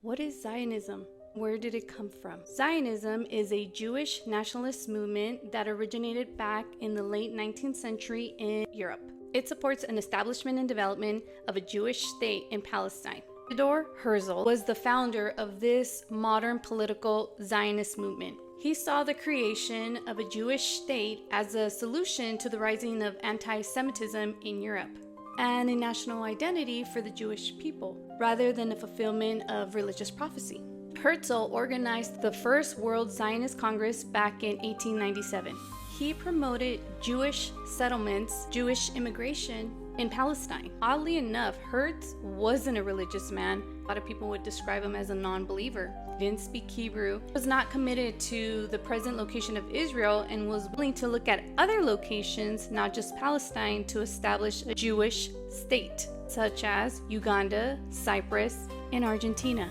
What is Zionism? Where did it come from? Zionism is a Jewish nationalist movement that originated back in the late 19th century in Europe. It supports an establishment and development of a Jewish state in Palestine. Theodor Herzl was the founder of this modern political Zionist movement. He saw the creation of a Jewish state as a solution to the rising of anti-Semitism in Europe and a national identity for the Jewish people, rather than a fulfillment of religious prophecy. Herzl organized the first World Zionist Congress back in 1897. He promoted Jewish settlements, Jewish immigration in Palestine. Oddly enough, Herzl wasn't a religious man. A lot of people would describe him as a non-believer. He didn't speak Hebrew, was not committed to the present location of Israel, and was willing to look at other locations, not just Palestine, to establish a Jewish state, such as Uganda, Cyprus, and Argentina.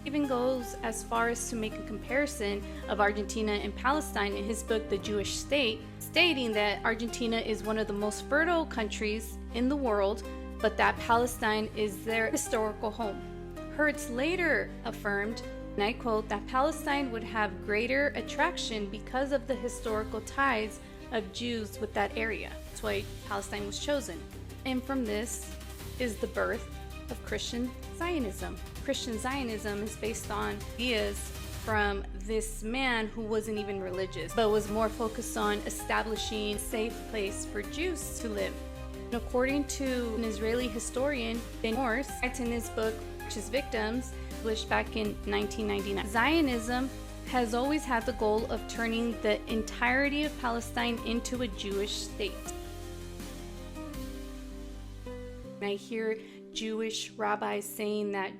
Even goes as far as to make a comparison of Argentina and Palestine in his book, The Jewish State, stating that Argentina is one of the most fertile countries in the world, but that Palestine is their historical home. Herzl later affirmed, and I quote, that Palestine would have greater attraction because of the historical ties of Jews with that area. That's why Palestine was chosen. And from this is the birth of Christian Zionism. Christian Zionism is based on ideas from this man who wasn't even religious, but was more focused on establishing a safe place for Jews to live. And according to an Israeli historian, Ben Morse, writes in his book, Righteous Victims, published back in 1999, Zionism has always had the goal of turning the entirety of Palestine into a Jewish state. And I hear Jewish rabbis saying that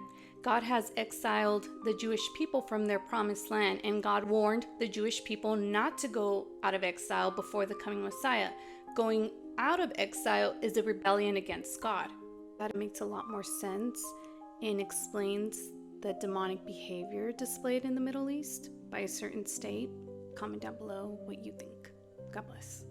God has exiled the Jewish people from their promised land, and God warned the Jewish people not to go out of exile before the coming Messiah. Going out of exile is a rebellion against God. That makes a lot more sense and explains the demonic behavior displayed in the Middle East by a certain state. Comment down below what you think. God bless.